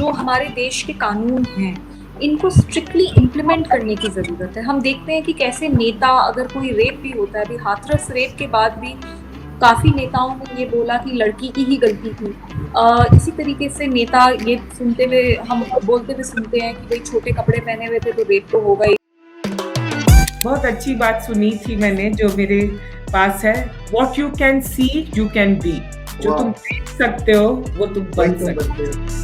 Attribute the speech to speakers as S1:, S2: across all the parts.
S1: जो हमारे देश के कानून हैं इनको स्ट्रिक्टली इम्प्लीमेंट करने की ज़रूरत है। हम देखते हैं कि कैसे नेता, अगर कोई रेप भी होता है, अभी हाथरस रेप के बाद भी काफ़ी नेताओं ने ये बोला कि लड़की की ही गलती थी। इसी तरीके से नेता ये सुनते हुए, हम बोलते हुए सुनते हैं कि भाई छोटे कपड़े पहने हुए थे तो रेप तो होगा ही।
S2: बहुत अच्छी बात सुनी थी मैंने जो मेरे पास है, what you can see you can be. जो तुम देख सकते हो वो तुम बन सकते हो।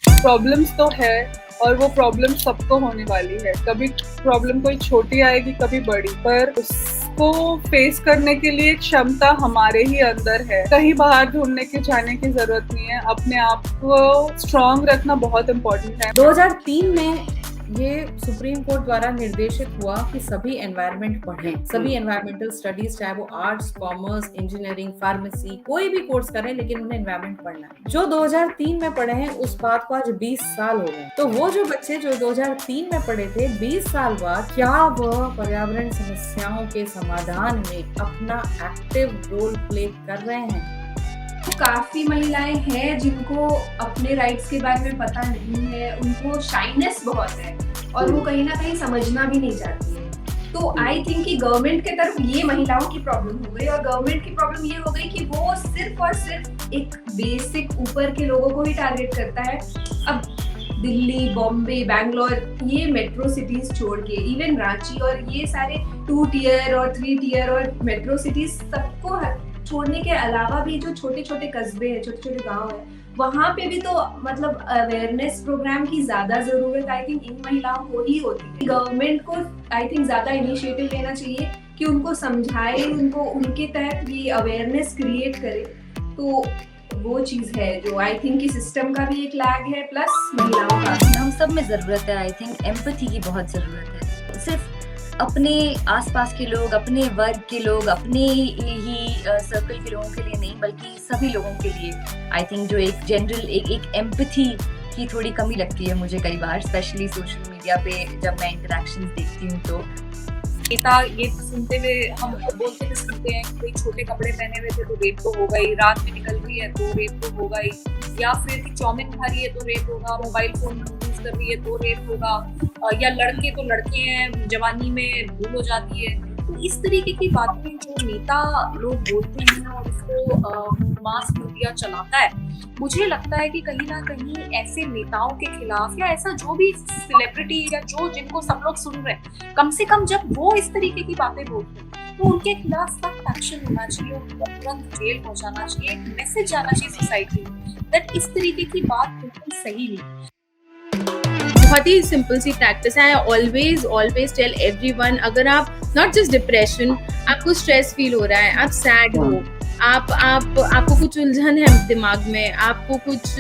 S3: प्रॉब्लम्स तो है और वो प्रॉब्लम सबको होने वाली है। कभी प्रॉब्लम कोई छोटी आएगी, कभी बड़ी, पर उसको फेस करने के लिए क्षमता हमारे ही अंदर है। कहीं बाहर ढूंढने के जाने की जरूरत नहीं है। अपने आप को स्ट्रॉन्ग रखना बहुत इम्पोर्टेंट है।
S4: 2003 में ये सुप्रीम कोर्ट द्वारा निर्देशित हुआ कि सभी एनवायरनमेंट पढ़ें, सभी एनवायरमेंटल स्टडीज, चाहे वो आर्ट्स, कॉमर्स, इंजीनियरिंग, फार्मेसी, कोई भी कोर्स करें, लेकिन उन्हें एनवायरमेंट पढ़ना है। जो 2003 में पढ़े हैं उस बात को आज 20 साल हो गए। तो वो जो बच्चे जो 2003 में पढ़े थे, 20 साल बाद क्या वह पर्यावरण समस्याओं के समाधान में अपना एक्टिव रोल प्ले कर रहे हैं?
S5: काफी महिलाएं हैं जिनको अपने राइट्स के बारे में पता नहीं है, उनको शाइनेस बहुत है और वो कहीं ना कहीं समझना भी नहीं चाहती है। तो आई थिंक कि गवर्नमेंट के तरफ ये महिलाओं की प्रॉब्लम हो गई और गवर्नमेंट की प्रॉब्लम ये हो गई कि वो सिर्फ और सिर्फ एक बेसिक ऊपर के लोगों को ही टारगेट करता है। अब दिल्ली, बॉम्बे, बैंगलोर, ये मेट्रो सिटीज छोड़ के इवन रांची और ये सारे 2 टियर और 3 टियर और मेट्रो सिटीज सबको छोड़ने के अलावा भी जो छोटे छोटे कस्बे हैं, छोटे छोटे गांव हैं, वहाँ पे भी तो मतलब अवेयरनेस प्रोग्राम की ज्यादा जरूरत आई थिंक इन महिलाओं को ही होती है। गवर्नमेंट को आई थिंक ज्यादा इनिशिएटिव लेना चाहिए कि उनको समझाए, उनको उनके तहत ये अवेयरनेस क्रिएट करे। तो वो चीज है जो आई थिंक कि सिस्टम का भी एक लैग है, प्लस महिलाओं का भी।
S6: हम सब में जरूरत है। आई थिंक एम्पैथी की बहुत जरूरत है। सिर्फ अपने आसपास के लोग, अपने वर्ग के लोग, अपने ही सर्कल के लोगों के लिए नहीं, बल्कि सभी लोगों के लिए। आई थिंक जो एक जनरल एक एम्पैथी की थोड़ी कमी लगती है मुझे कई बार, स्पेशली सोशल मीडिया पे जब मैं इंटरेक्शंस देखती हूँ। तो
S1: नेता ये सुनते हुए, हम बोलते हुए सुनते हैं कि भाई छोटे कपड़े पहने हुए थे तो रेप तो होगा ही, रात में निकल रही है तो रेप तो होगा ही, या फिर कि चाउमीन खा रही है तो रेप होगा, मोबाइल फोन यूज कर रही है तो रेप होगा, या लड़के तो लड़के हैं, जवानी में भूल हो जाती है। तो इस तरीके की बातें जो नेता लोग बोलते हैं और उसको मास मीडिया चलाता है, मुझे लगता है कि कहीं ना कहीं ऐसे नेताओं के खिलाफ, या ऐसा जो भी सेलिब्रिटी या जो जिनको सब लोग सुन रहे हैं, कम से कम जब वो इस तरीके की बातें बोलते हैं तो उनके खिलाफ सख्त एक्शन होना चाहिए, उनको तुरंत जेल पहुंचाना चाहिए। एक मैसेज जाना चाहिए सोसाइटी में दैट इस तरीके की बात बिल्कुल सही नहीं।
S7: बहुत ही सिंपल सी प्रैक्टिस है। ऑलवेज टेल एवरीवन, अगर आप नॉट जस्ट डिप्रेशन, आपको स्ट्रेस फील हो रहा है, आप सैड हो, आपको कुछ उलझन है दिमाग में, आपको कुछ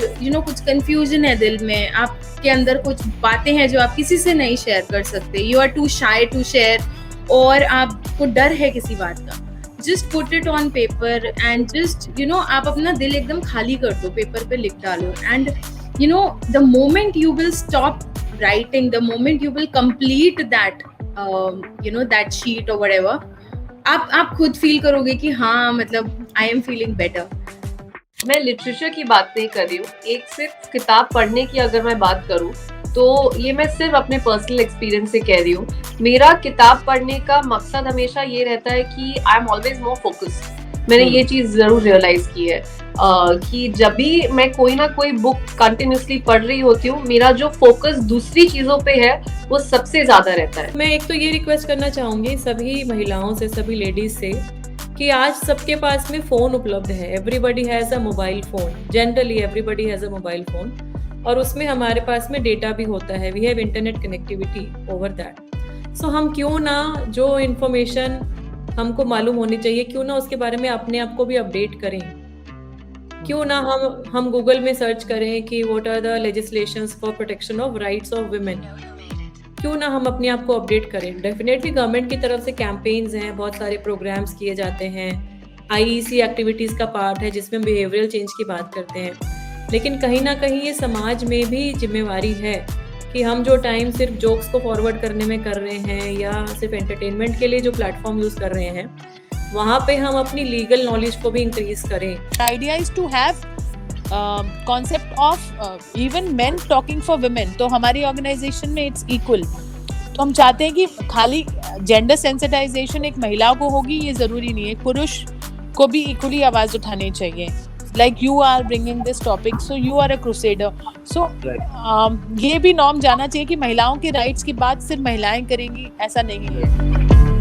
S7: कुछ कंफ्यूजन है दिल में, आपके अंदर कुछ बातें हैं जो आप किसी से नहीं शेयर कर सकते, you are too shy to share, और आपको डर है किसी बात का, just put it on paper and just आप अपना दिल एकदम खाली कर दो, पेपर पे लिख डालो। And the moment you will stop writing, the moment you will complete that that sheet or whatever, आप खुद फील करोगे कि हाँ, मतलब आई एम फीलिंग बेटर।
S8: मैं लिटरेचर की बात नहीं कर रही हूँ। एक सिर्फ किताब पढ़ने की अगर मैं बात करूँ तो ये मैं सिर्फ अपने पर्सनल एक्सपीरियंस से कह रही हूँ। मेरा किताब पढ़ने का मकसद हमेशा ये रहता है कि I am always more focused. मैंने ये चीज जरूर रियलाइज की है कि जब भी मैं कोई ना कोई बुक कंटिन्यूसली पढ़ रही होती हूँ, मेरा जो फोकस दूसरी चीजों पे है वो सबसे ज्यादा रहता है।
S9: मैं एक तो ये रिक्वेस्ट करना चाहूंगी सभी महिलाओं से, सभी लेडीज से, कि आज सबके पास में फोन उपलब्ध है। Everybody has a mobile phone, generally everybody has a mobile phone, और उसमें हमारे पास में डेटा भी होता है। We have internet connectivity over that. So हम क्यों ना, जो इन्फॉर्मेशन हमको मालूम होनी चाहिए, क्यों ना उसके बारे में अपने आप को भी अपडेट करें। क्यों ना हम गूगल में सर्च करें कि what are the legislations for protection of rights of women. क्यों ना हम अपने आप को अपडेट करें। डेफिनेटली गवर्नमेंट की तरफ से कैंपेन्स हैं, बहुत सारे प्रोग्राम्स किए जाते हैं, IEC एक्टिविटीज़ का पार्ट है जिसमें बिहेवियरल चेंज की बात करते हैं। लेकिन कहीं ना कहीं ये समाज में भी जिम्मेवारी है कि हम जो टाइम सिर्फ जोक्स को फॉरवर्ड करने में कर रहे हैं या सिर्फ एंटरटेनमेंट के लिए जो प्लेटफॉर्म यूज़ कर रहे हैं, वहाँ पे हम अपनी लीगल नॉलेज को भी इंक्रीज करें।
S10: Idea is to have concept of even men talking for women, तो हमारी ऑर्गेनाइजेशन में इट्स इक्वल। तो हम चाहते हैं कि खाली जेंडर सेंसिटाइजेशन एक महिला को होगी ये ज़रूरी नहीं है, पुरुष को भी इक्वली आवाज़ उठानी चाहिए। Like you are bringing this topic, so you are a crusader. So ये भी नॉर्म जाना चाहिए कि महिलाओं के राइट्स की बात सिर्फ महिलाएं करेंगी, ऐसा नहीं है।